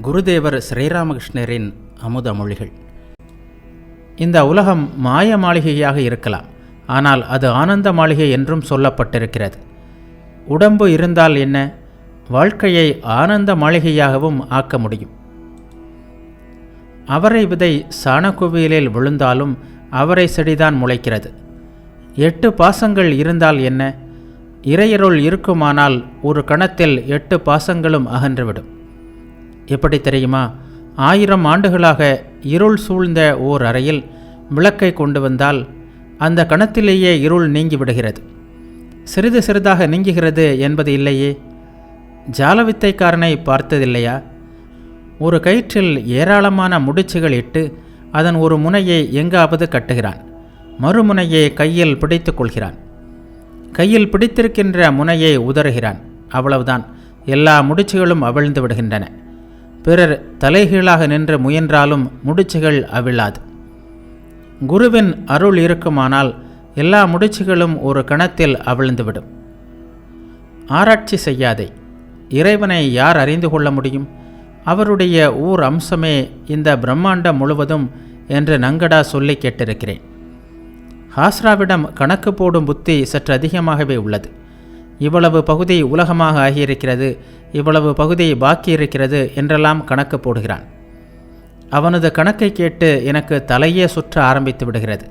குருதேவர் ஸ்ரீராமகிருஷ்ணரின் அமுத மொழிகள். இந்த உலகம் மாய மாளிகையாக இருக்கலாம், ஆனால் அது ஆனந்த மாளிகை என்றும் சொல்லப்பட்டிருக்கிறது. உடம்பு இருந்தால் என்ன, வாழ்க்கையை ஆனந்த மாளிகையாகவும் ஆக்க முடியும். அவரை விதை சாணக்குவியலில் விழுந்தாலும் அவரை செடிதான் முளைக்கிறது. 8 பாசங்கள் இருந்தால் என்ன, இறையருள் இருக்குமானால் ஒரு கணத்தில் 8 பாசங்களும் அகன்றுவிடும். எப்படி தெரியுமா? 1000 ஆண்டுகளாக இருள் சூழ்ந்த ஓர் அறையில் விளக்கை கொண்டு வந்தால் அந்த கணத்திலேயே இருள் நீங்கிவிடுகிறது. சிறிது சிறிதாக நீங்குகிறது என்பது இல்லையே. ஜாலவித்தைக்காரனை பார்த்ததில்லையா? ஒரு கயிற்றில் ஏராளமான முடிச்சுகள் இட்டு அதன் ஒரு முனையை எங்காவது கட்டுகிறான், மறுமுனையை கையில் பிடித்து கொள்கிறான். கையில் பிடித்திருக்கின்ற முனையை உதறுகிறான். அவ்வளவுதான், எல்லா முடிச்சுகளும் அவிழ்ந்து விடுகின்றன. பிறர் தலைகீழாக நின்று முயன்றாலும் முடிச்சுகள் அவிழாது. குருவின் அருள் இருக்குமானால் எல்லா முடிச்சுகளும் ஒரு கணத்தில் அவிழ்ந்துவிடும். ஆராய்ச்சி செய்யாதே. இறைவனை யார் அறிந்து கொள்ள முடியும்? அவருடைய ஓர் அம்சமே இந்த பிரம்மாண்டம் முழுவதும் என்று நங்கடா சொல்லி கேட்டிருக்கிறேன். ஹாஸ்ராவிடம் கணக்கு போடும் புத்தி சற்று அதிகமாகவே உள்ளது. இவ்வளவு பகுதி உலகமாக ஆகியிருக்கிறது, இவ்வளவு பகுதி பாக்கி இருக்கிறது என்றெல்லாம் கணக்கு போடுகிறான். அவனது கணக்கை கேட்டு எனக்கு தலையே சுற்ற ஆரம்பித்து விடுகிறது.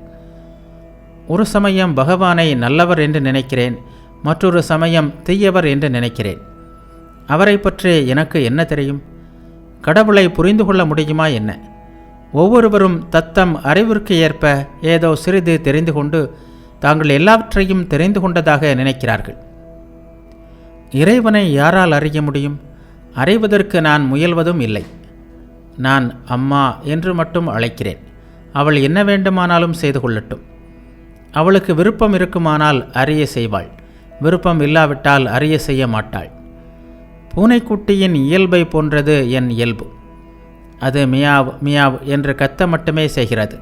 ஒரு சமயம் பகவானை நல்லவர் என்று நினைக்கிறேன், மற்றொரு சமயம் தீயவர் என்று நினைக்கிறேன். அவரை பற்றி எனக்கு என்ன தெரியும்? கடவுளை புரிந்து கொள்ள முடியுமா என்ன? ஒவ்வொருவரும் தத்தம் அறிவிற்கு ஏற்ப ஏதோ சிறிது தெரிந்து கொண்டு தாங்கள் எல்லாவற்றையும் தெரிந்து கொண்டதாக நினைக்கிறார்கள். இறைவனை யாரால் அறிய முடியும்? அறிவதற்கு நான் முயல்வதும் இல்லை. நான் அம்மா என்று மட்டும் அழைக்கிறேன். அவள் என்ன வேண்டுமானாலும் செய்து கொள்ளட்டும். அவளுக்கு விருப்பம் இருக்குமானால் அறிய செய்வாள், விருப்பம் இல்லாவிட்டால் அறிய செய்ய மாட்டாள். பூனைக்குட்டியின் இயல்பை போன்றது என் இயல்பு. அது மியாவ் மியாவ் என்று கத்த மட்டுமே செய்கிறது.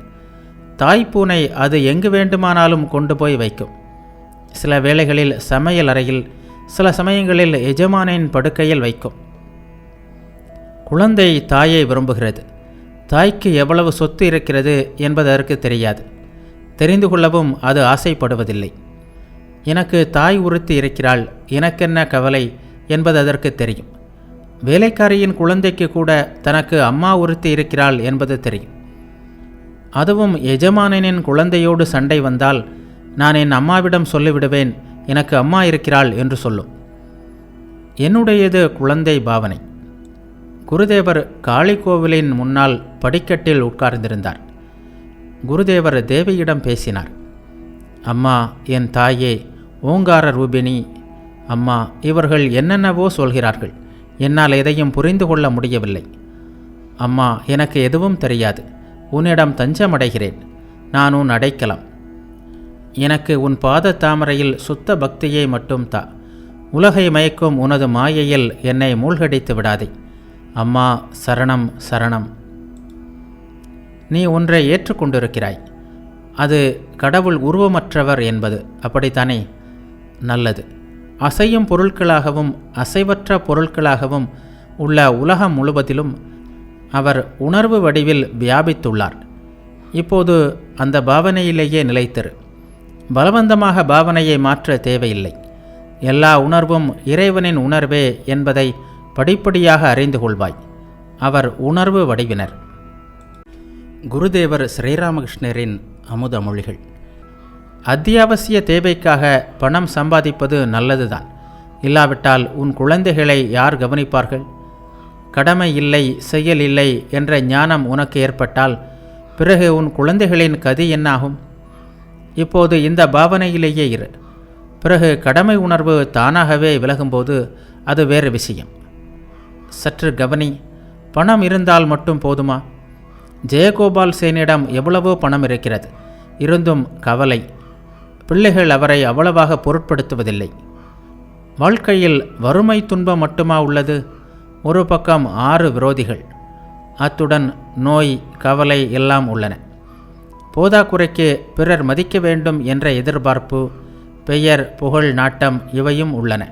தாய்ப்பூனை அது எங்கு வேண்டுமானாலும் கொண்டு போய் வைக்கும். சில வேளைகளில் சமையல் அறையில், சில சமயங்களில் எஜமானின் படுக்கையில் வைக்கும். குழந்தை தாயை விரும்புகிறது. தாய்க்கு எவ்வளவு சொத்து இருக்கிறது என்பது அதற்கு தெரியாது. தெரிந்து கொள்ளவும் அது ஆசைப்படுவதில்லை. எனக்கு தாய் ஒருத்தி இருக்கிறாள், எனக்கென்ன கவலை என்பது அதற்கு தெரியும். வேலைக்காரியின் குழந்தைக்கு கூட தனக்கு அம்மா ஒருத்தி இருக்கிறாள் என்பது தெரியும். அதுவும் எஜமானின் குழந்தையோடு சண்டை வந்தால் நான் என் அம்மாவிடம் சொல்லிவிடுவேன், எனக்கு அம்மா இருக்கிறாள் என்று சொல்லும். என்னுடையது குழந்தை பாவனை. குருதேவர் காளி கோவிலின் முன்னால் படிக்கட்டில் உட்கார்ந்திருந்தார். குருதேவர் தேவியிடம் பேசினார். அம்மா, என் தாயே, ஓங்கார ரூபிணி, அம்மா, இவர்கள் என்னென்னவோ சொல்கிறார்கள், என்னால் எதையும் புரிந்து கொள்ள முடியவில்லை. அம்மா, எனக்கு எதுவும் தெரியாது, உன்னிடம் தஞ்சமடைகிறேன், நான் உன் அடைக்கலம். எனக்கு உன் பாத தாமரையில் சுத்த பக்தியை மட்டும் தா. உலகை மயக்கும் உனது மாயையில் என்னை மூழ்கடித்து விடாதே. அம்மா, சரணம் சரணம். நீ ஒன்றை ஏற்றுக்கொண்டிருக்கிறாய், அது கடவுள் உருவமற்றவர் என்பது, அப்படித்தானே? நல்லது. அசையும் பொருட்களாகவும் அசைவற்ற பொருட்களாகவும் உள்ள உலகம் முழுவதிலும் அவர் உணர்வு வடிவில் வியாபித்துள்ளார். இப்போது அந்த பாவனையிலேயே நிலைத்திரு. பலவந்தமாக பாவனையை மாற்ற தேவையில்லை. எல்லா உணர்வும் இறைவனின் உணர்வே என்பதை படிப்படியாக அறிந்து கொள்வாய். அவர் உணர்வு வடிவினர். குருதேவர் ஸ்ரீராமகிருஷ்ணரின் அமுத மொழிகள். அத்தியாவசிய தேவைக்காக பணம் சம்பாதிப்பது நல்லதுதான். இல்லாவிட்டால் உன் குழந்தைகளை யார் கவனிப்பார்கள்? கடமை இல்லை, செயல் இல்லை என்ற ஞானம் உனக்கு ஏற்பட்டால் பிறகு உன் குழந்தைகளின் கதி என்னாகும்? இப்போது இந்த பாவனையிலேயே இரு. பிறகு கடமை உணர்வு தானாகவே விலகும்போது அது வேறு விஷயம். சற்று கவனி. பணம் இருந்தால் மட்டும் போதுமா? ஜெயகோபால் சேனிடம் எவ்வளவோ பணம் இருக்கிறது, இருந்தும் கவலை. பிள்ளைகள் அவரை அவ்வளவாக பொருட்படுத்துவதில்லை. வாழ்க்கையில் வறுமை துன்பம் மட்டுமா உள்ளது? ஒரு பக்கம் 6 விரோதிகள், அத்துடன் நோய், கவலை எல்லாம் உள்ளன. போதாக்குறைக்கு பிறர் மதிக்க வேண்டும் என்ற எதிர்பார்ப்பு, பெயர், புகழ், நாட்டம் இவையும் உள்ளன.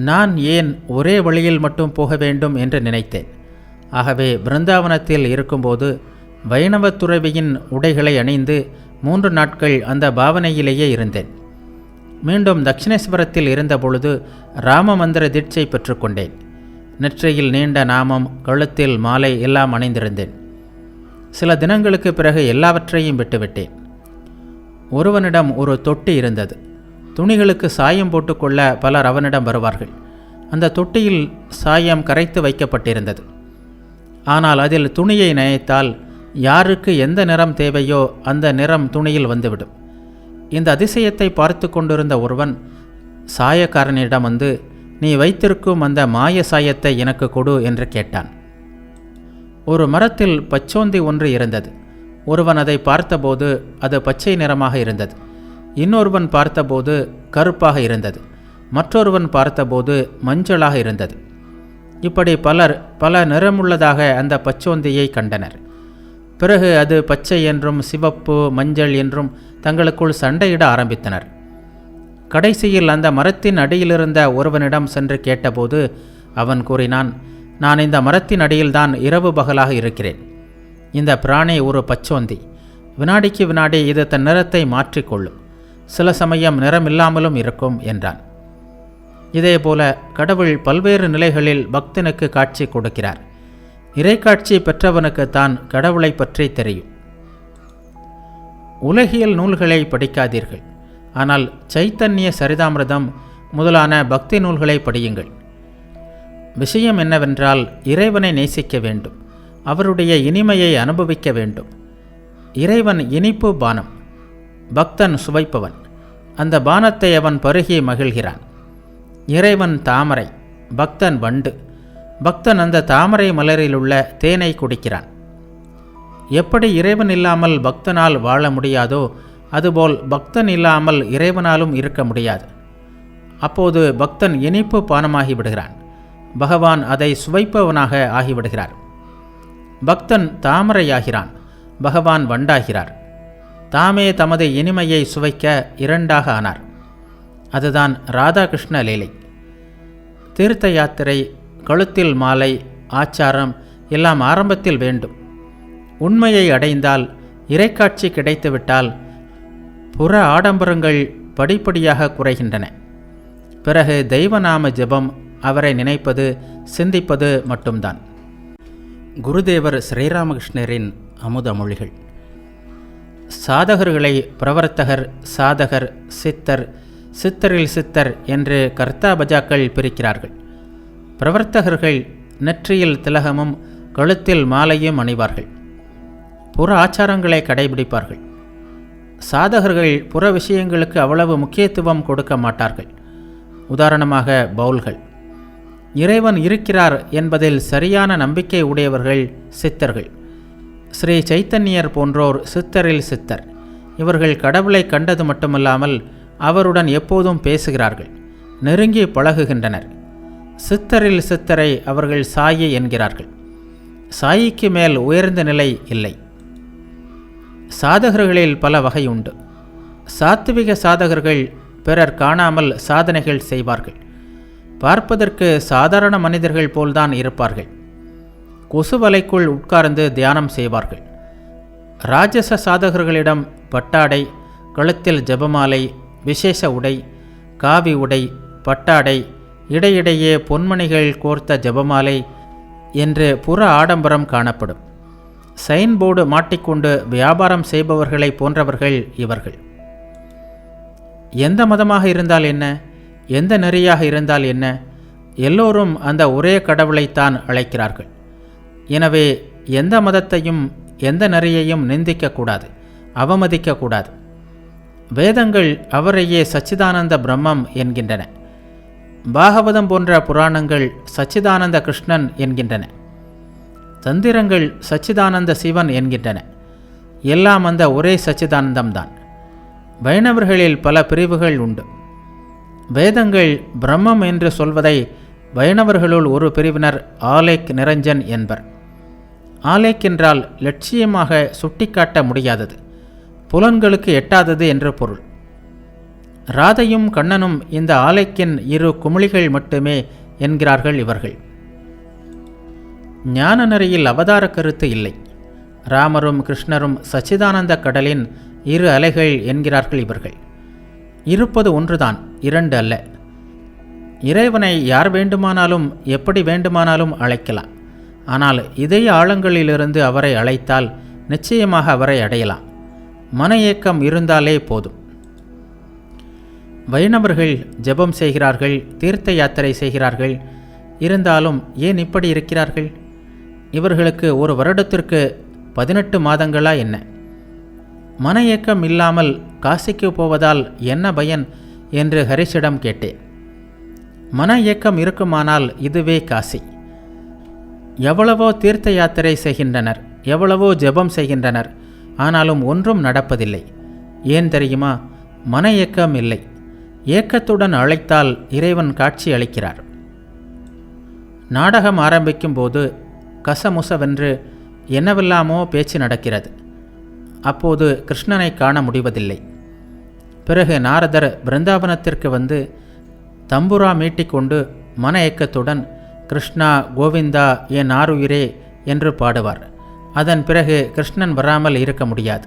நான் ஏன் ஒரே வழியில் மட்டும் போக வேண்டும் என்று நினைத்தேன். ஆகவே பிருந்தாவனத்தில் இருக்கும்போது வைணவ துறவியின் உடைகளை அணிந்து 3 நாட்கள் அந்த பாவனையிலேயே இருந்தேன். மீண்டும் தட்சிணேஸ்வரத்தில் இருந்தபொழுது ராம மந்திர தீட்சை பெற்றுக்கொண்டேன். நெற்றியில் நீண்ட நாமம், கழுத்தில் மாலை எல்லாம் அணிந்திருந்தேன். சில தினங்களுக்கு பிறகு எல்லாவற்றையும் விட்டுவிட்டேன். ஒருவனிடம் ஒரு தொட்டி இருந்தது. துணிகளுக்கு சாயம் போட்டுக்கொள்ள பலர் அவனிடம் வருவார்கள். அந்த தொட்டியில் சாயம் கரைத்து வைக்கப்பட்டிருந்தது. ஆனால் அதில் துணியை நனைத்தால் யாருக்கு எந்த நிறம் தேவையோ அந்த நிறம் துணியில் வந்துவிடும். இந்த அதிசயத்தை பார்த்து கொண்டிருந்த ஒருவன் சாயக்காரனிடம் வந்து, நீ வைத்திருக்கும் அந்த மாய சாயத்தை எனக்கு கொடு என்று கேட்டான். ஒரு மரத்தில் பச்சோந்தி ஒன்று இருந்தது. ஒருவன் அதை பார்த்தபோது அது பச்சை நிறமாக இருந்தது. இன்னொருவன் பார்த்தபோது கருப்பாக இருந்தது. மற்றொருவன் பார்த்தபோது மஞ்சளாக இருந்தது. இப்படி பலர் பல நிறமுள்ளதாக அந்த பச்சோந்தியை கண்டனர். பிறகு அது பச்சை என்றும் சிவப்பு, மஞ்சள் என்றும் தங்களுக்குள் சண்டையிட ஆரம்பித்தனர். கடைசியில் அந்த மரத்தின் அடியிலிருந்த ஒருவனிடம் சென்று கேட்டபோது அவன் கூறினான், நான் இந்த மரத்தின் அடியில்தான் இரவு பகலாக இருக்கிறேன். இந்த பிராணி ஒரு பச்சோந்தி. வினாடிக்கு வினாடி இது தன் நிறத்தை மாற்றிக்கொள்ளும். சில சமயம் நிறமில்லாமலும் இருக்கும் என்றான். இதேபோல கடவுள் பல்வேறு நிலைகளில் பக்தனுக்கு காட்சி கொடுக்கிறார். இறைக்காட்சி பெற்றவனுக்குத்தான் கடவுளை பற்றி தெரியும். உலகியல் நூல்களை படிக்காதீர்கள், ஆனால் சைத்தன்ய சரிதாமிரதம் முதலான பக்தி நூல்களை படியுங்கள். விஷயம் என்னவென்றால், இறைவனை நேசிக்க வேண்டும், அவருடைய இனிமையை அனுபவிக்க வேண்டும். இறைவன் இனிப்பு பானம், பக்தன் சுவைப்பவன். அந்த பானத்தை அவன் பருகி மகிழ்கிறான். இறைவன் தாமரை, பக்தன் வண்டு. பக்தன் அந்த தாமரை மலரிலுள்ள தேனை குடிக்கிறான். எப்படி இறைவன் இல்லாமல் பக்தனால் வாழ முடியாதோ அதுபோல் பக்தன் இல்லாமல் இறைவனாலும் இருக்க முடியாது. அப்போது பக்தன் இனிப்பு பானமாகி விடுகிறான். பகவான் அதை சுவைப்பவனாக ஆகிவிடுகிறார். பக்தன் தாமரையாகிறான், பகவான் வண்டாகிறார். தாமே தமது இனிமையை சுவைக்க 2ஆக ஆனார். அதுதான் ராதாகிருஷ்ண லீலை. தீர்த்த யாத்திரை, கழுத்தில் மாலை, ஆச்சாரம் எல்லாம் ஆரம்பத்தில் வேண்டும். உண்மையை அடைந்தால், இறைக்காட்சி கிடைத்துவிட்டால் புற ஆடம்பரங்கள் படிப்படியாக குறைகின்றன. பிறகு தெய்வநாம ஜெபம், அவரை நினைப்பது, சிந்திப்பது மட்டும்தான். குருதேவர் ஸ்ரீராமகிருஷ்ணரின் அமுத மொழிகள். சாதகர்களை பிரவர்த்தகர், சாதகர், சித்தர், சித்தரில் சித்தர் என்று கர்த்தாபஜாக்கள் பிரிக்கிறார்கள். பிரவர்த்தகர்கள் நெற்றியில் திலகமும் கழுத்தில் மாலையும் அணிவார்கள். புற ஆச்சாரங்களை கடைபிடிப்பார்கள். சாதகர்கள் புற விஷயங்களுக்கு அவ்வளவு முக்கியத்துவம் கொடுக்க மாட்டார்கள். உதாரணமாக பவுல்கள். இறைவன் இருக்கிறார் என்பதில் சரியான நம்பிக்கை உடையவர்கள் சித்தர்கள். ஸ்ரீ சைத்தன்யர் போன்றோர் சித்தரில் சித்தர். இவர்கள் கடவுளை கண்டது மட்டுமல்லாமல் அவருடன் எப்போதும் பேசுகிறார்கள், நெருங்கி பழகுகின்றனர். சித்தரில் சித்தரை அவர்கள் சாயி என்கிறார்கள். சாயிக்கு மேல் உயர்ந்த நிலை இல்லை. சாதகர்களில் பல வகை உண்டு. சாத்விக சாதகர்கள் பிறர் காணாமல் சாதனைகள் செய்வார்கள். பார்ப்பதற்கு சாதாரண மனிதர்கள் போல்தான் இருப்பார்கள். கொசுவலைக்குள் உட்கார்ந்து தியானம் செய்வார்கள். ராஜச சாதகர்களிடம் பட்டாடை, கழுத்தில் ஜபமாலை, விசேஷ உடை, காவி உடை, பட்டாடை, இடையிடையே பொன்மணிகள் கோர்த்த ஜபமாலை என்று புற ஆடம்பரம் காணப்படும். சைன்போர்டு மாட்டிக்கொண்டு வியாபாரம் செய்பவர்களை போன்றவர்கள் இவர்கள். எந்த மதமாக இருந்தால் என்ன, எந்த நெறியாக இருந்தால் என்ன, எல்லோரும் அந்த ஒரே கடவுளைத்தான் அழைக்கிறார்கள். எனவே எந்த மதத்தையும் எந்த நெறியையும் நிந்திக்கக்கூடாது, அவமதிக்கக்கூடாது. வேதங்கள் அவரையே சச்சிதானந்த பிரம்மம் என்கின்றன. பாகவதம் போன்ற புராணங்கள் சச்சிதானந்த கிருஷ்ணன் என்கின்றன. தந்திரங்கள் சச்சிதானந்த சிவன் என்கின்றன. எல்லாம் அந்த ஒரே சச்சிதானந்தம்தான். வைணவர்களில் பல பிரிவுகள் உண்டு. வேதங்கள் பிரம்மம் என்று சொல்வதை வைணவர்களுள் ஒரு பிரிவினர் ஆலேக் நிரஞ்சன் என்பர். ஆலேக் என்றால் லட்சியமாக சுட்டிக்காட்ட முடியாதது, புலன்களுக்கு எட்டாதது என்று பொருள். ராதையும் கண்ணனும் இந்த ஆலைக்கின் இரு குமிழிகள் மட்டுமே என்கிறார்கள் இவர்கள். ஞான நெறியில் அவதார கருத்து இல்லை. ராமரும் கிருஷ்ணரும் சச்சிதானந்த கடலின் இரு அலைகள் என்கிறார்கள் இவர்கள். இருப்பது ஒன்றுதான், இரண்டு அல்ல. இறைவனை யார் வேண்டுமானாலும் எப்படி வேண்டுமானாலும் அழைக்கலாம். ஆனால் இதய ஆழங்களிலிருந்து அவரை அழைத்தால் நிச்சயமாக அவரை அடையலாம். மன ஏக்கம் இருந்தாலே போதும். வைணவர்கள் ஜெபம் செய்கிறார்கள், தீர்த்த யாத்திரை செய்கிறார்கள். இருந்தாலும் ஏன் இப்படி இருக்கிறார்கள்? இவர்களுக்கு ஒரு வருடத்திற்கு 18 மாதங்களா என்ன? மன ஏக்கம் இல்லாமல் காசிக்கு போவதால் என்ன பயன் என்று ஹரிஷிடம் கேட்டேன். மன ஏக்கம் இருக்குமானால் இதுவே காசி. எவ்வளவோ தீர்த்த யாத்திரை செய்கின்றனர், எவ்வளவோ ஜெபம் செய்கின்றனர். ஆனாலும் ஒன்றும் நடப்பதில்லை. ஏன் தெரியுமா? மன ஏக்கம் இல்லை. ஏக்கத்துடன் அழைத்தால் இறைவன் காட்சி அளிக்கிறார். நாடகம் ஆரம்பிக்கும் போது கசமுசவென்று என்னவெல்லாமோ பேச்சு நடக்கிறது. அப்போது கிருஷ்ணனை காண முடிவதில்லை. பிறகு நாரதர் பிருந்தாவனத்திற்கு வந்து தம்புரா மீட்டிக்கொண்டு மன ஏக்கத்துடன் கிருஷ்ணா கோவிந்தா என் ஆருயிரே என்று பாடுவார். அதன் பிறகு கிருஷ்ணன் வராமல் இருக்க முடியாது.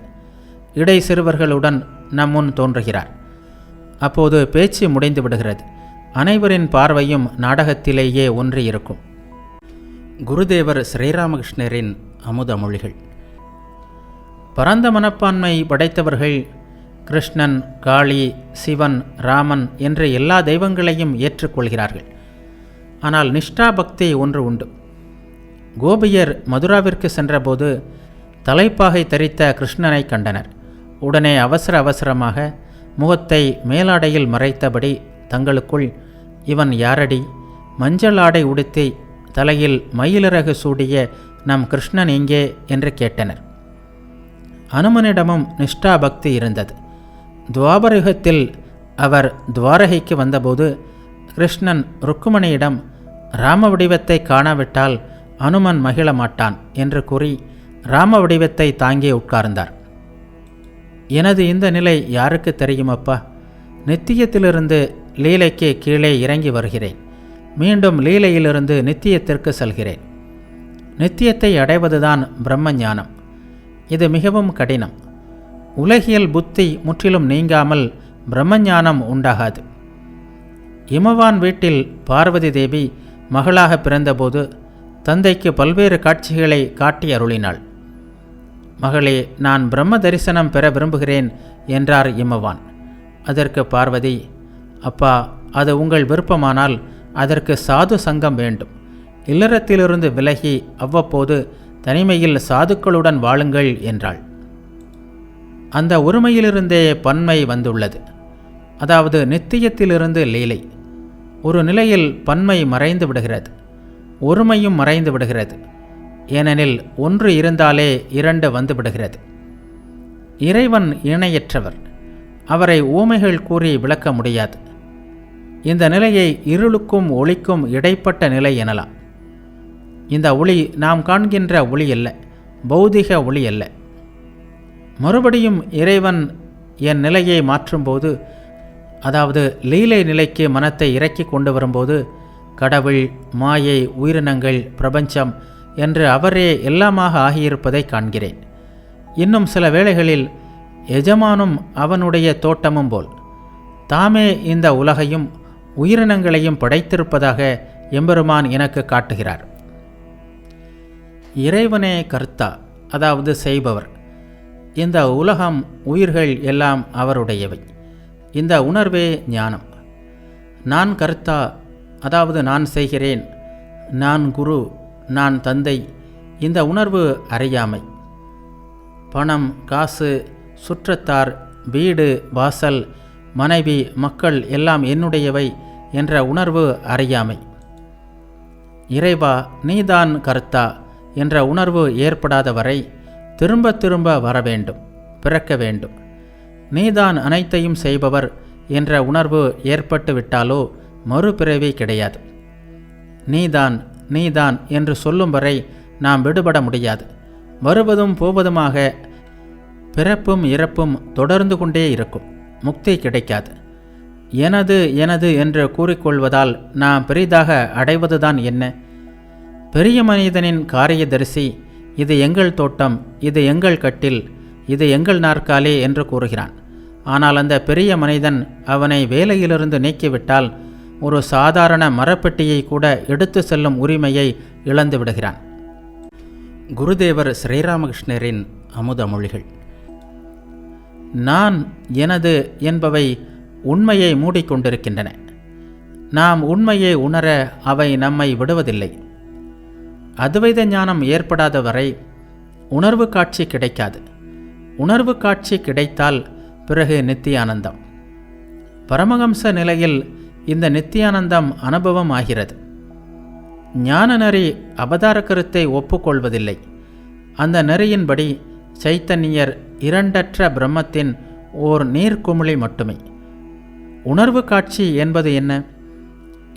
இடை சிறுவர்களுடன் நம் முன் தோன்றுகிறார். அப்போது பேச்சு முடிந்து விடுகிறது. அனைவரின் பார்வையும் நாடகத்திலேயே ஒன்றி இருக்கும். குருதேவர் ஸ்ரீராமகிருஷ்ணரின் அமுத மொழிகள். பரந்த மனப்பான்மை படைத்தவர்கள் கிருஷ்ணன், காளி, சிவன், ராமன் என்ற எல்லா தெய்வங்களையும் ஏற்றுக்கொள்கிறார்கள். ஆனால் நிஷ்டா பக்தி ஒன்று உண்டு. கோபியர் மதுராவிற்கு சென்றபோது தலைப்பாகை தரித்த கிருஷ்ணனை கண்டனர். உடனே அவசர அவசரமாக முகத்தை மேலாடையில் மறைத்தபடி தங்களுக்குள், இவன் யாரடி? மஞ்சள் ஆடை உடுத்தி தலையில் மயிலிறகு சூடிய நம் கிருஷ்ணன் எங்கே என்று கேட்டனர். அனுமனிடமும் நிஷ்டா பக்தி இருந்தது. துவாபரயுகத்தில் அவர் துவாரகைக்கு வந்தபோது கிருஷ்ணன் ருக்குமணியிடம், ராம வடிவத்தை காணாவிட்டால் அனுமன் மகிழ மாட்டான் என்று கூறி ராம வடிவத்தை தாங்கி உட்கார்ந்தார். எனது இந்த நிலை யாருக்கு தெரியுமப்பா? நித்தியத்திலிருந்து லீலைக்கு கீழே இறங்கி வருகிறேன். மீண்டும் லீலையிலிருந்து நித்தியத்திற்கு செல்கிறேன். நித்தியத்தை அடைவதுதான் பிரம்ம ஞானம். இது மிகவும் கடினம். உலகியல் புத்தி முற்றிலும் நீங்காமல் பிரம்மஞானம் உண்டாகாது. இமவான் வீட்டில் பார்வதி தேவி மகளாக பிறந்தபோது தந்தைக்கு பல்வேறு காட்சிகளை காட்டி அருளினாள். மகளே, நான் பிரம்ம தரிசனம் பெற விரும்புகிறேன் என்றார் இமவான். அதற்கு பார்வதி, அப்பா, அது உங்கள் விருப்பமானால் அதற்கு சாது சங்கம் வேண்டும். இல்லறத்திலிருந்து விலகி அவ்வப்போது தனிமையில் சாதுக்களுடன் வாழுங்கள் என்றாள். அந்த ஒருமையிலிருந்தே பன்மை வந்துள்ளது. அதாவது நித்தியத்திலிருந்து லீலை. ஒரு நிலையில் பன்மை மறைந்து விடுகிறது, ஒருமையும் மறைந்து விடுகிறது. ஏனெனில் ஒன்று இருந்தாலே இரண்டு வந்து விடுகிறது. இறைவன் இணையற்றவர். அவரை ஊமைகள் கூறி விளக்க முடியாது. இந்த நிலையை இருளுக்கும் ஒளிக்கும் இடைப்பட்ட நிலை எனலாம். இந்த ஒளி நாம் காண்கின்ற ஒளி அல்ல, பௌதிக ஒளி அல்ல. மறுபடியும் இறைவன் என் நிலையை மாற்றும்போது, அதாவது லீலை நிலைக்கு மனத்தை இறக்கி கொண்டு வரும்போது, கடவுள், மாயை, உயிரினங்கள், பிரபஞ்சம் என்று அவரே எல்லாமாக ஆகியிருப்பதை காண்கிறேன். இன்னும் சில வேளைகளில் எஜமானும் அவனுடைய தோட்டமும் போல் தாமே இந்த உலகையும் உயிரினங்களையும் படைத்திருப்பதாக எம்பெருமான் எனக்கு காட்டுகிறார். இறைவனே கர்த்தா, அதாவது செய்பவர். இந்த உலகம், உயிர்கள் எல்லாம் அவருடையவை. இந்த உணர்வே ஞானம். நான் கர்த்தா, அதாவது நான் செய்கிறேன், நான் குரு, நான் தந்தை. இந்த உணர்வு அறியாமை. பணம், காசு, சுற்றத்தார், வீடு, வாசல், மனைவி, மக்கள் எல்லாம் என்னுடையவை என்ற உணர்வு அறியாமை. இறைவா, நீதான் கர்த்தா என்ற உணர்வு ஏற்படாத வரை திரும்ப திரும்ப வர வேண்டும், பிறக்க வேண்டும். நீதான் அனைத்தையும் செய்பவர் என்ற உணர்வு ஏற்பட்டு விட்டாலோ மறுபிறவி கிடையாது. நீதான் நீதான் என்று சொல்லும் வரை நாம் விடுபட முடியாது. வருவதும் போவதுமாக பிறப்பும் இறப்பும் தொடர்ந்து கொண்டே இருக்கும். முக்தி கிடைக்காது. எனது எனது என்று கூறிக்கொள்வதால் நாம் பெரிதாக அடைவதுதான் என்ன? பெரிய மனிதனின் காரியதரிசி இது எங்கள் தோட்டம், இது எங்கள் கட்டில், இது எங்கள் நாற்காலி என்று கூறுகிறான். ஆனால் அந்த பெரிய மனிதன் அவனை வேலையிலிருந்து நீக்கிவிட்டால் ஒரு சாதாரண மரப்பெட்டியை கூட எடுத்து செல்லும் உரிமையை இழந்து விடுகிறான். குருதேவர் ஸ்ரீராமகிருஷ்ணரின் அமுத மொழிகள். நான் எனது என்பவை உண்மையை மூடிக்கொண்டிருக்கின்றன. நாம் உண்மையை உணர அவை நம்மை விடுவதில்லை. அத்வைத ஞானம் ஏற்படாத வரை உணர்வு காட்சி கிடைக்காது. உணர்வு காட்சி கிடைத்தால் பிறகு நித்தியானந்தம். பரமஹம்ச நிலையில் இந்த நித்தியானந்தம் அனுபவம் ஆகிறது. ஞான நெறி அவதார கருத்தை ஒப்புக்கொள்வதில்லை. அந்த நெறியின்படி சைத்தன்யர் இரண்டற்ற பிரம்மத்தின் ஓர் நீர்க்குமிழி மட்டுமே. உணர்வு காட்சி என்பது என்ன?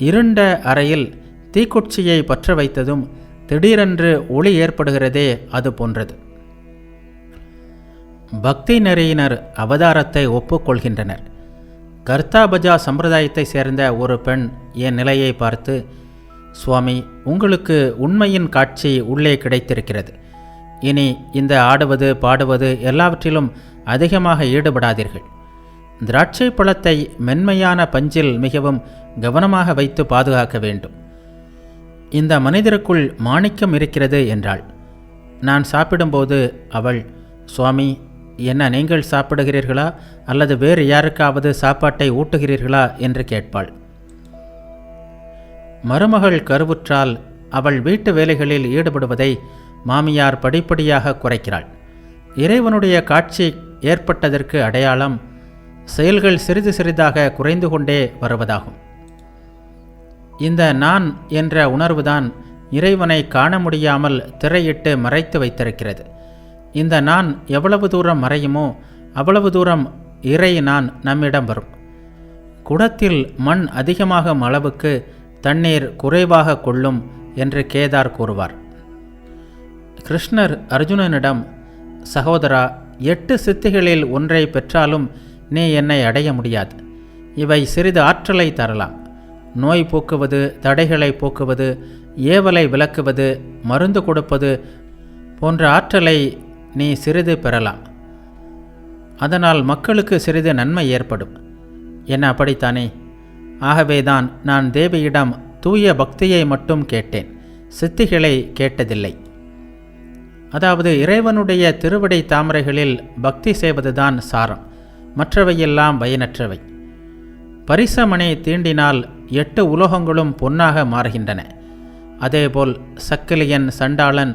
இருண்ட அறையில் தீக்குச்சியை பற்ற வைத்ததும் திடீரென்று ஒளி ஏற்படுகிறதே, அது போன்றது. பக்தி நெறியினர் அவதாரத்தை ஒப்புக்கொள்கின்றனர். கர்த்தாபஜா சம்பிரதாயத்தை சேர்ந்த ஒரு பெண் என் நிலையை பார்த்து, சுவாமி, உங்களுக்கு உண்மையின் காட்சி உள்ளே கிடைத்திருக்கிறது. இனி இந்த ஆடுவது பாடுவது எல்லாவற்றிலும் அதிகமாக ஈடுபடாதீர்கள். திராட்சை பழத்தை மென்மையான பஞ்சில் மிகவும் கவனமாக வைத்து பாதுகாக்க வேண்டும். இந்த மனிதருக்குள் மாணிக்கம் இருக்கிறது என்றாள். நான் சாப்பிடும்போது அவள், சுவாமி, என்ன நீங்கள் சாப்பிடுகிறீர்களா அல்லது வேறு யாருக்காவது சாப்பாட்டை ஊட்டுகிறீர்களா என்று கேட்பாள். மருமகள் கருவுற்றால் அவள் வீட்டு வேலைகளில் ஈடுபடுவதை மாமியார் படிப்படியாக குறைக்கிறாள். இறைவனுடைய காட்சி ஏற்பட்டதற்கு அடையாளம் செயல்கள் சிறிது சிறிதாக குறைந்து கொண்டே வருவதாகும். இந்த நான் என்ற உணர்வுதான் இறைவனை காண முடியாமல் திரையிட்டு மறைத்து வைத்திருக்கிறது. இந்த நான் எவ்வளவு தூரம் மறையுமோ அவ்வளவு தூரம் இறை நான் நம்மிடம் வரும். குடத்தில் மண் அதிகமாகும் அளவுக்கு தண்ணீர் குறைவாக கொள்ளும் என்று கேதார் கூறுவார். கிருஷ்ணர் அர்ஜுனனிடம், சகோதரா, 8 சித்திகளில் ஒன்றை பெற்றாலும் நீ என்னை அடைய முடியாது. இவை சிறிது ஆற்றலை தரலாம். நோய் போக்குவது, தடைகளை போக்குவது, ஏவலை விலக்குவது, மருந்து கொடுப்பது போன்ற ஆற்றலை நீ சிறிது பெறலாம். அதனால் மக்களுக்கு சிறிது நன்மை ஏற்படும். என்ன அப்படித்தானே? ஆகவேதான் நான் தேவியிடம் தூய பக்தியை மட்டும் கேட்டேன், சித்திகளை கேட்டதில்லை. அதாவது இறைவனுடைய திருவடி தாமரைகளில் பக்தி செய்வதுதான் சாரம், மற்றவையெல்லாம் பயனற்றவை. பரிசமணி தீண்டினால் 8 உலோகங்களும் பொன்னாக மாறுகின்றன. அதேபோல் சக்கிலியன், சண்டாளன்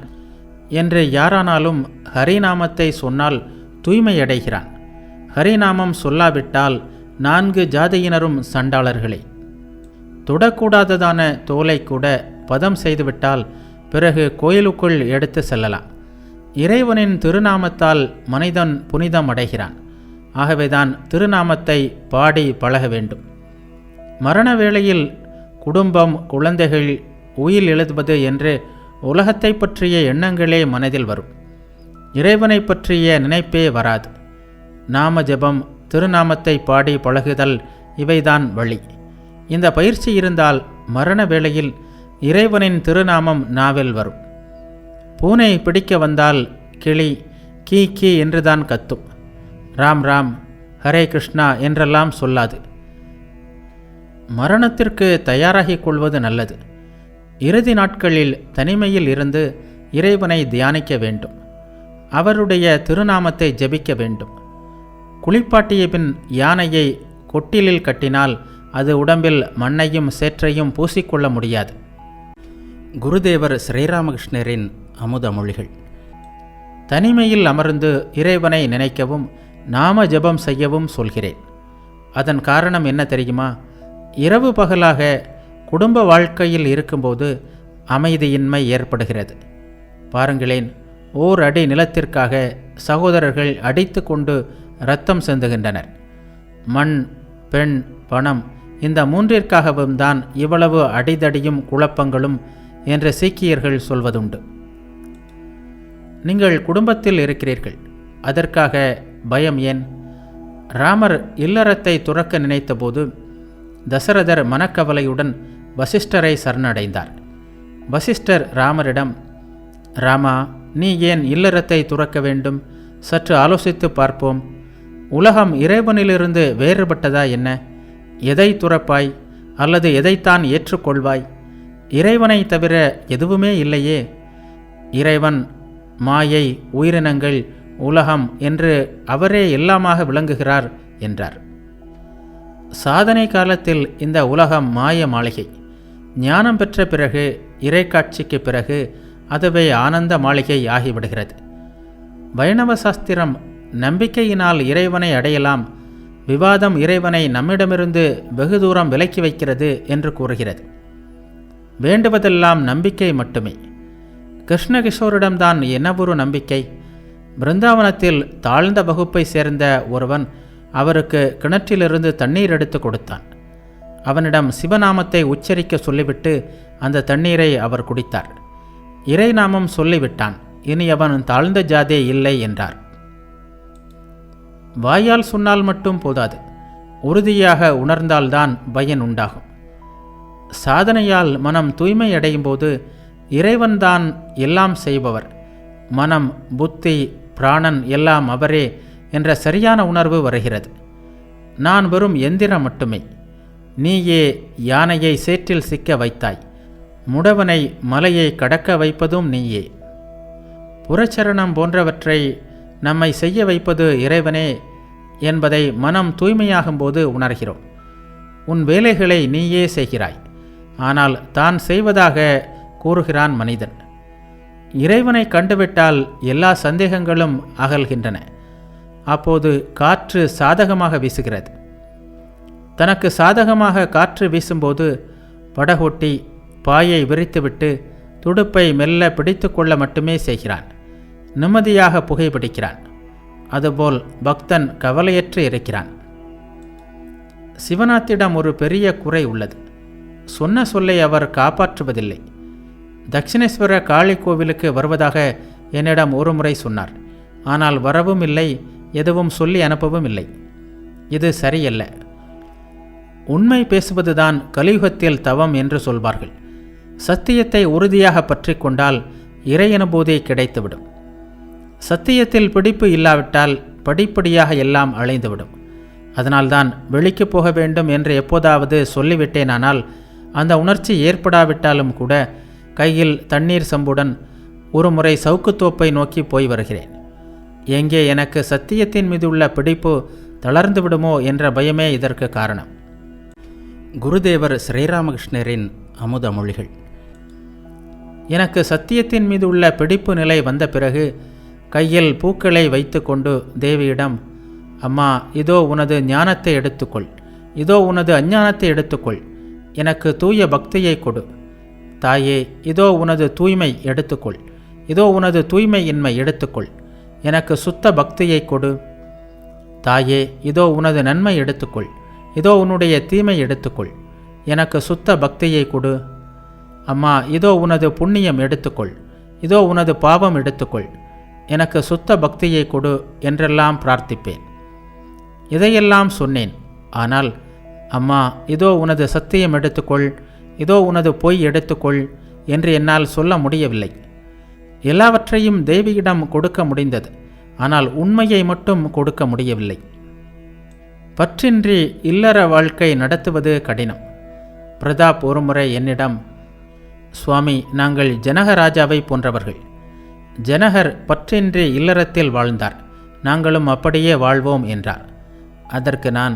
என்று யாரானாலும் ஹரிநாமத்தை சொன்னால் தூய்மையடைகிறான். ஹரிநாமம் சொல்லாவிட்டால் 4 ஜாதியினரும் சண்டாளர்களே. தொடக்கூடாததான தோலை கூட பதம் செய்துவிட்டால் பிறகு கோயிலுக்குள் எடுத்து செல்லலாம். இறைவனின் திருநாமத்தால் மனிதன் புனிதம் அடைகிறான். ஆகவேதான் திருநாமத்தை பாடி பழக வேண்டும். மரண வேளையில் குடும்பம், குழந்தைகள், உயிர் எழுதுவது என்று உலகத்தை பற்றிய எண்ணங்களே மனதில் வரும். இறைவனை பற்றிய நினைப்பே வராது. நாம ஜெபம், திருநாமத்தை பாடி பழகுதல் இவைதான் வழி. இந்த பயிற்சி இருந்தால் மரண வேளையில் இறைவனின் திருநாமம் நாவில் வரும். பூனை பிடிக்க வந்தால் கிளி கீ கீ என்றுதான் கத்தும். ராம் ராம், ஹரே கிருஷ்ணா என்றெல்லாம் சொல்லாது. மரணத்திற்கு தயாராகிக் கொள்வது நல்லது. இறுதி நாட்களில் தனிமையில் இருந்து இறைவனை தியானிக்க வேண்டும். அவருடைய திருநாமத்தை ஜெபிக்க வேண்டும். குளிப்பாட்டிய பின் யானையை கொட்டிலில் கட்டினால் அது உடம்பில் மண்ணையும் சேற்றையும் பூசிக்கொள்ள முடியாது. குருதேவர் ஸ்ரீராமகிருஷ்ணரின் அமுத மொழிகள். தனிமையில் அமர்ந்து இறைவனை நினைக்கவும் நாம ஜெபம் செய்யவும் சொல்கிறேன். அதன் காரணம் என்ன தெரியுமா? இரவு பகலாக குடும்ப வாழ்க்கையில் இருக்கும்போது அமைதியின்மை ஏற்படுகிறது. பாருங்களேன், ஓர் அடி நிலத்திற்காக சகோதரர்கள் அடித்து கொண்டு இரத்தம் சிந்துகின்றனர். மண், பெண், பணம், இந்த 3ற்காகவும் தான் இவ்வளவு அடிதடியும் குழப்பங்களும் என்று சீக்கியர்கள் சொல்வதுண்டு. நீங்கள் குடும்பத்தில் இருக்கிறீர்கள், அதற்காக பயம் ஏன்? ராமர் இல்லறத்தை துறக்க நினைத்தபோது தசரதர் மனக்கவலையுடன் வசிஷ்டரை சரணடைந்தார். வசிஷ்டர் ராமரிடம், ராமா, நீ ஏன் இல்லறத்தை துறக்க வேண்டும்? சற்று ஆலோசித்து பார்ப்போம். உலகம் இறைவனிலிருந்து வேறுபட்டதா என்ன? எதை துறப்பாய் அல்லது எதைத்தான் ஏற்றுக்கொள்வாய்? இறைவனை தவிர எதுவுமே இல்லையே. இறைவன், மாயை, உயிரினங்கள், உலகம் என்று அவரே எல்லாமாக விளங்குகிறார் என்றார். சாதனை காலத்தில் இந்த உலகம் மாய மாளிகை. ஞானம் பெற்ற பிறகு, இறைக்காட்சிக்கு பிறகு அதுவே ஆனந்த மாளிகை ஆகிவிடுகிறது. வைணவ சாஸ்திரம் நம்பிக்கையினால் இறைவனை அடையலாம், விவாதம் இறைவனை நம்மிடமிருந்து வெகு தூரம் விலக்கி வைக்கிறது என்று கூறுகிறது. வேண்டுவதெல்லாம் நம்பிக்கை மட்டுமே. கிருஷ்ணகிஷோரிடம்தான் என்னவொரு நம்பிக்கை? பிருந்தாவனத்தில் தாழ்ந்த வகுப்பை சேர்ந்த ஒருவன் அவருக்கு கிணற்றிலிருந்து தண்ணீர் எடுத்து கொடுத்தான். அவனிடம் சிவநாமத்தை உச்சரிக்க சொல்லிவிட்டு அந்த தண்ணீரை அவர் குடித்தார். இறைநாமம் சொல்லிவிட்டான். இனி அவன் தாழ்ந்த ஜாதே இல்லை என்றார். வாயால் சொன்னால் மட்டும் போதாது, உறுதியாக உணர்ந்தால்தான் பயன் உண்டாகும். சாதனையால் மனம் தூய்மை அடையும் போது இறைவன்தான் எல்லாம் செய்பவர், மனம், புத்தி, பிராணன் எல்லாம் அவரே என்ற சரியான உணர்வு வருகிறது. நான் வெறும் எந்திரம் மட்டுமே. நீயே யானையை சேற்றில் சிக்க வைத்தாய், முடவனை மலையை கடக்க வைப்பதும் நீயே. புறச்சரணம் போன்றவற்றை நம்மை செய்ய வைப்பது இறைவனே என்பதை மனம் தூய்மையாகும்போது உணர்கிறோம். உன் வேலைகளை நீயே செய்கிறாய், ஆனால் தான் செய்வதாக கூறுகிறான் மனிதன். இறைவனை கண்டுவிட்டால் எல்லா சந்தேகங்களும் அகல்கின்றன. அப்போது காற்று சாதகமாக வீசுகிறது. தனக்கு சாதகமாக காற்று வீசும்போது படகோட்டி பாயை விரித்துவிட்டு துடுப்பை மெல்ல பிடித்து கொள்ள மட்டுமே செய்கிறான். நிம்மதியாக புகைப்பிடிக்கிறான். அதுபோல் பக்தன் கவலையற்று இருக்கிறான். சிவநாத்திடம் ஒரு பெரிய குறை உள்ளது. சொன்ன சொல்லை அவர் காப்பாற்றுவதில்லை. தட்சிணேஸ்வர காளி கோவிலுக்கு வருவதாக என்னிடம் ஒரு முறை சொன்னார். ஆனால் வரவும் இல்லை, எதுவும் சொல்லி அனுப்பவும் இல்லை. இது சரியல்ல. உண்மை பேசுவதுதான் கலியுகத்தில் தவம் என்று சொல்வார்கள். சத்தியத்தை உறுதியாக பற்றி கொண்டால் இறை அனுபூதி கிடைத்துவிடும். சத்தியத்தில் பிடிப்பு இல்லாவிட்டால் படிப்படியாக எல்லாம் அழைந்துவிடும். அதனால்தான் வெளிக்கு போக வேண்டும் என்று எப்போதாவது சொல்லிவிட்டேனானால் அந்த உணர்ச்சி ஏற்படாவிட்டாலும் கூட கையில் தண்ணீர் சம்புடன் ஒரு முறை சவுக்குத்தோப்பை நோக்கி போய் வருகிறேன். எங்கே எனக்கு சத்தியத்தின் மீது உள்ள பிடிப்பு தளர்ந்து விடுமோ என்ற பயமே இதற்கு காரணம். குருதேவர் ஸ்ரீராமகிருஷ்ணரின் அமுத மொழிகள். எனக்கு சத்தியத்தின் மீது உள்ள பிடிப்பு நிலை வந்த பிறகு கையில் பூக்களை வைத்து கொண்டு தேவியிடம், அம்மா, இதோ உனது ஞானத்தை எடுத்துக்கொள், இதோ உனது அஞ்ஞானத்தை எடுத்துக்கொள், எனக்கு தூய பக்தியை கொடு. தாயே, இதோ உனது தூய்மை எடுத்துக்கொள், இதோ உனது தூய்மையின்மை எடுத்துக்கொள், எனக்கு சுத்த பக்தியை கொடு. தாயே, இதோ உனது நன்மை எடுத்துக்கொள், இதோ உன்னுடைய தீமை எடுத்துக்கொள், எனக்கு சுத்த பக்தியை கொடு. அம்மா, இதோ உனது புண்ணியம் எடுத்துக்கொள், இதோ உனது பாவம் எடுத்துக்கொள், எனக்கு சுத்த பக்தியை கொடு என்றெல்லாம் பிரார்த்திப்பேன். இதையெல்லாம் சொன்னேன். ஆனால் அம்மா, இதோ உனது சத்தியம் எடுத்துக்கொள், இதோ உனது பொய் எடுத்துக்கொள் என்று என்னால் சொல்ல முடியவில்லை. எல்லாவற்றையும் தேவியிடம் கொடுக்க முடிந்தது, ஆனால் உண்மையை மட்டும் கொடுக்க முடியவில்லை. பற்றின்றி இல்லற வாழ்க்கை நடத்துவது கடினம். பிரதாப் ஒருமுறை என்னிடம், சுவாமி, நாங்கள் ஜனகராஜாவை போன்றவர்கள். ஜனகர் பற்றின்றி இல்லறத்தில் வாழ்ந்தார், நாங்களும் அப்படியே வாழ்வோம் என்றார். அதற்கு நான்,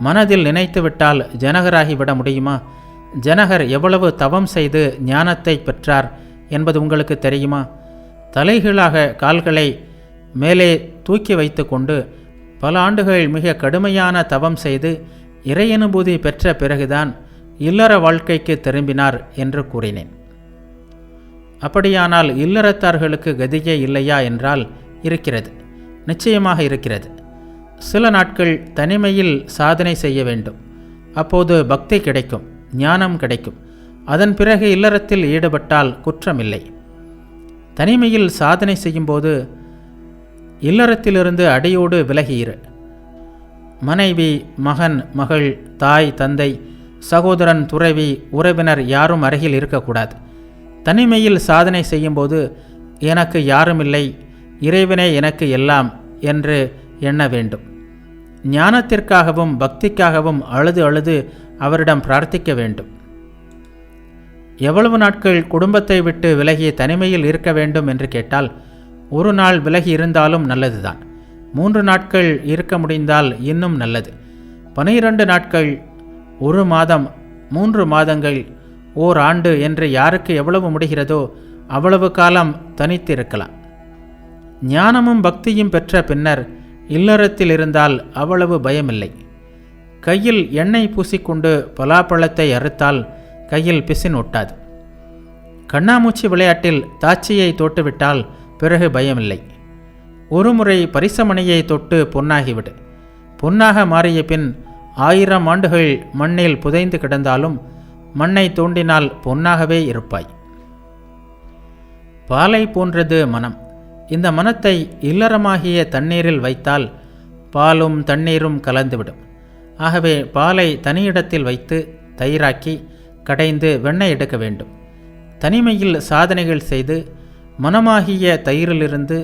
மனதில் நினைத்துவிட்டால் ஜனகராகிவிட முடியுமா? ஜனகர் எவ்வளவு தவம் செய்து ஞானத்தை பெற்றார் என்பது உங்களுக்கு தெரியுமா? தலைகீழாக கால்களை மேலே தூக்கி வைத்து கொண்டு பல ஆண்டுகள் மிக கடுமையான தவம் செய்து இறையனுபூதி பெற்ற பிறகுதான் இல்லற வாழ்க்கைக்கு திரும்பினார் என்று கூறினேன். அப்படியானால் இல்லறத்தார்களுக்கு கதியே இல்லையா என்றால் இருக்கிறது, நிச்சயமாக இருக்கிறது. சில நாட்கள் தனிமையில் சாதனை செய்ய வேண்டும். அப்போது பக்தி கிடைக்கும், ஞானம் கிடைக்கும். அதன் பிறகு இல்லறத்தில் ஈடுபட்டால் குற்றமில்லை. தனிமையில் சாதனை செய்யும்போது இல்லறத்திலிருந்து அடியோடு விலகியிரு. மனைவி, மகன், மகள், தாய், தந்தை சகோதரன், துறவி, உறவினர் யாரும் அருகில் இருக்கக்கூடாது. தனிமையில் சாதனை செய்யும்போது எனக்கு யாருமில்லை, இறைவனே எனக்கு எல்லாம் என்று எண்ண வேண்டும். ஞானத்திற்காகவும் பக்திக்காகவும் அழுது அழுது அவரிடம் பிரார்த்திக்க வேண்டும். எவ்வளவு நாட்கள் குடும்பத்தை விட்டு விலகி தனிமையில் இருக்க வேண்டும் என்று கேட்டால், ஒரு நாள் விலகி இருந்தாலும் நல்லதுதான். 3 நாட்கள் இருக்க முடிந்தால் இன்னும் நல்லது. 12 நாட்கள், 1 மாதம், 3 மாதங்கள், ஓராண்டு என்று யாருக்கு எவ்வளவு முடிகிறதோ அவ்வளவு காலம் தனித்து இருக்கலாம். ஞானமும் பக்தியும் பெற்ற பின்னர் இல்லறத்தில் இருந்தால் அவ்வளவு பயமில்லை. கையில் எண்ணெய் பூசிக்கொண்டு பலாப்பழத்தை அறுத்தால் கையில் பிசின் ஒட்டாது. கண்ணாமூச்சி விளையாட்டில் தாச்சியை தொட்டுவிட்டால் பிறகு பயமில்லை. ஒருமுறை பரிசமணியை தொட்டு பொன்னாகிவிடு. பொன்னாக மாறிய பின் 1000 ஆண்டுகள் மண்ணில் புதைந்து கிடந்தாலும் மண்ணை தோண்டினால் பொன்னாகவே இருப்பாய். பாலை போன்றது மனம். இந்த மனத்தை இல்லறமாகிய தண்ணீரில் வைத்தால் பாலும் தண்ணீரும் கலந்துவிடும். ஆகவே பாலை தனியிடத்தில் வைத்து தயிராக்கி கடைந்து வெண்ணெய் எடுக்க வேண்டும். தனிமையில் சாதனைகள் செய்து மனமாகிய தயிரிலிருந்து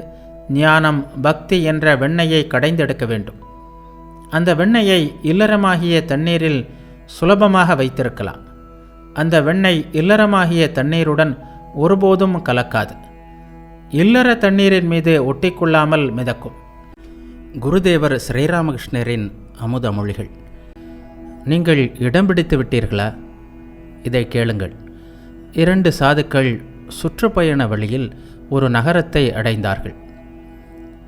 ஞானம், பக்தி என்ற வெண்ணெயை கடைந்தெடுக்க வேண்டும். அந்த வெண்ணெயை இல்லறமாகிய தண்ணீரில் சுலபமாக வைத்திருக்கலாம். அந்த வெண்ணெய் இல்லறமாகிய தண்ணீருடன் ஒருபோதும் கலக்காது. இல்லற தண்ணீரின் மீது ஒட்டிக்கொள்ளாமல் மிதக்கும். குருதேவர் ஸ்ரீராமகிருஷ்ணரின் அமுத மொழிகள். நீங்கள் இடம் பிடித்து விட்டீர்களா? இதை கேளுங்கள். 2 சாதுக்கள் சுற்றுப்பயண வழியில் ஒரு நகரத்தை அடைந்தார்கள்.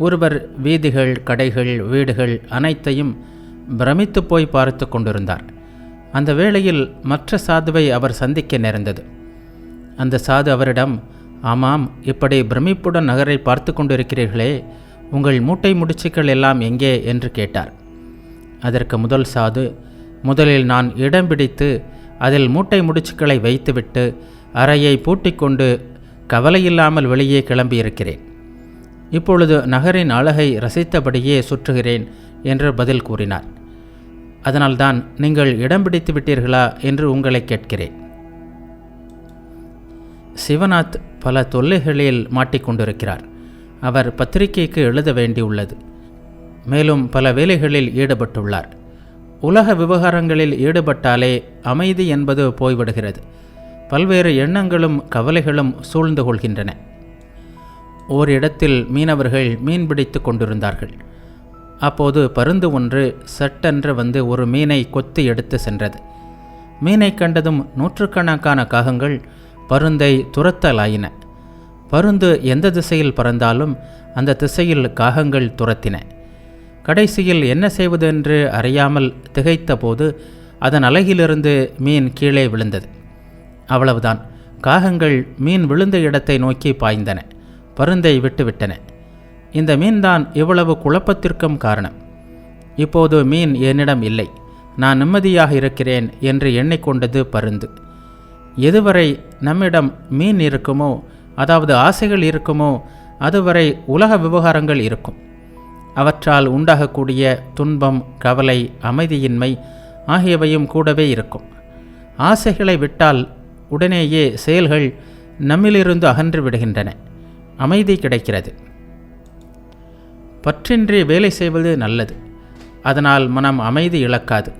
ஒருவர் வீதிகள், கடைகள், வீடுகள் அனைத்தையும் பிரமித்து போய் பார்த்து கொண்டிருந்தார். அந்த வேளையில் மற்ற சாதுவை அவர் சந்திக்க நேர்ந்தது. அந்த சாது அவரிடம், ஆமாம், இப்படி பிரமிப்புடன் நகரை பார்த்து கொண்டிருக்கிறீர்களே, உங்கள் மூட்டை முடிச்சுக்கள் எல்லாம் எங்கே என்று கேட்டார். அதற்கு முதல் சாது, முதலில் நான் இடம் பிடித்து அதில் மூட்டை முடிச்சுக்களை வைத்துவிட்டு அறையை பூட்டிக்கொண்டு கவலையில்லாமல் வெளியே கிளம்பியிருக்கிறேன். இப்பொழுது நகரின் அழகை ரசித்தபடியே சுற்றுகிறேன் என்று பதில் கூறினார். அதனால்தான் நீங்கள் இடம் பிடித்து விட்டீர்களா என்று உங்களை கேட்கிறேன். சிவநாத் பல தொல்லைகளில் மாட்டிக்கொண்டிருக்கிறார். அவர் பத்திரிகைக்கு எழுத வேண்டியுள்ளது. மேலும் பல வேலைகளில் ஈடுபட்டுள்ளார். உலக விவகாரங்களில் ஈடுபட்டாலே அமைதி என்பது போய்விடுகிறது. பல்வேறு எண்ணங்களும் கவலைகளும் சூழ்ந்து கொள்கின்றன. ஓரிடத்தில் மீனவர்கள் மீன் பிடித்து கொண்டிருந்தார்கள். அப்போது பருந்து ஒன்று சட்டென்று வந்து ஒரு மீனை கொத்தி எடுத்து சென்றது. மீனை கண்டதும் நூற்றுக்கணக்கான காகங்கள் பருந்தை துரத்தலாயின. பருந்து எந்த திசையில் பறந்தாலும் அந்த திசையில் காகங்கள் துரத்தின. கடைசியில் என்ன செய்வதென்று அறியாமல் திகைத்த போது அதன் அலகிலிருந்து மீன் கீழே விழுந்தது. அவ்வளவுதான். காகங்கள் மீன் விழுந்த இடத்தை நோக்கி பாய்ந்தன. பருந்தை விட்டுவிட்டன. இந்த மீன்தான் இவ்வளவு குழப்பத்திற்கும் காரணம். இப்போது மீன் என்னிடம் இல்லை, நான் நிம்மதியாக இருக்கிறேன் என்று எண்ணிக்கொண்டது பருந்து. எதுவரை நம்மிடம் மீன் இருக்குமோ, அதாவது ஆசைகள் இருக்குமோ, அதுவரை உலக விவகாரங்கள் இருக்கும். அவற்றால் உண்டாகக்கூடிய துன்பம், கவலை, அமைதியின்மை ஆகியவையும் கூடவே இருக்கும். ஆசைகளை விட்டால் உடனேயே செயல்கள் நம்மிலிருந்து அகன்று விடுகின்றன. அமைதி கிடைக்கிறது. பற்றின்றி வேலை செய்வது நல்லது. அதனால் மனம் அமைதி இழக்காது.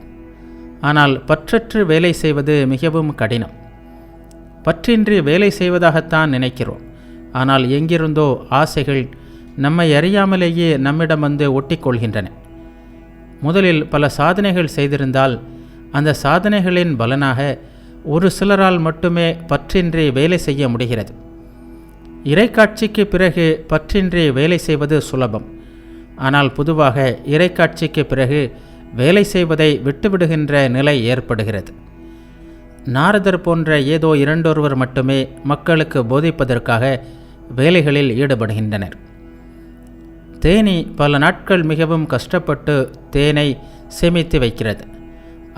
ஆனால் பற்றற்று வேலை செய்வது மிகவும் கடினம். பற்றின்றி வேலை செய்வதாகத்தான் நினைக்கிறோம். ஆனால் எங்கிருந்தோ ஆசைகள் நம்மை அறியாமலேயே நம்மிடம் வந்து ஒட்டிக்கொள்கின்றன. முதலில் பல சாதனைகள் செய்திருந்தால் அந்த சாதனைகளின் பலனாக ஒரு சிலரால் மட்டுமே பற்றின்றி வேலை செய்ய முடிகிறது. இறைக்காட்சிக்கு பிறகு பற்றின்றி வேலை செய்வது சுலபம். ஆனால் பொதுவாக இறைக்காட்சிக்கு பிறகு வேலை செய்வதை விட்டுவிடுகின்ற நிலை ஏற்படுகிறது. நாரதர் போன்ற ஏதோ இரண்டொருவர் மட்டுமே மக்களுக்கு போதிப்பதற்காக வேலைகளில் ஈடுபடுகின்றனர். தேனீ பல நாட்கள் மிகவும் கஷ்டப்பட்டு தேனை சேமித்து வைக்கிறது.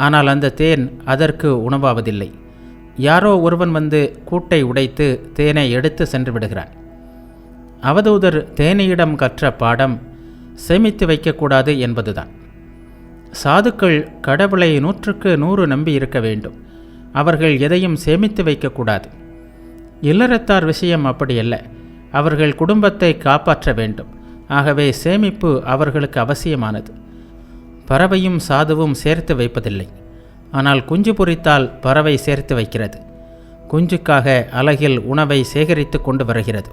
ஆனால் அந்த தேன் அதற்கு உணவாவதில்லை. யாரோ ஒருவன் வந்து கூட்டை உடைத்து தேனை எடுத்து சென்று விடுகிறான். அவதூதர் தேனியிடம் கற்ற பாடம் சேமித்து வைக்கக்கூடாது என்பதுதான். சாதுக்கள் கடவுளை 100க்கு 100 நம்பி இருக்க வேண்டும். அவர்கள் எதையும் சேமித்து வைக்கக்கூடாது. இல்லறத்தார் விஷயம் அப்படியல்ல. அவர்கள் குடும்பத்தை காப்பாற்ற வேண்டும். ஆகவே சேமிப்பு அவர்களுக்கு அவசியமானது. பறவையும் சாதுவும் சேர்த்து வைப்பதில்லை. ஆனால் குஞ்சு பொரித்தால் பறவை சேர்த்து வைக்கிறது. குஞ்சுக்காக அலகில் உணவை சேகரித்து கொண்டு வருகிறது.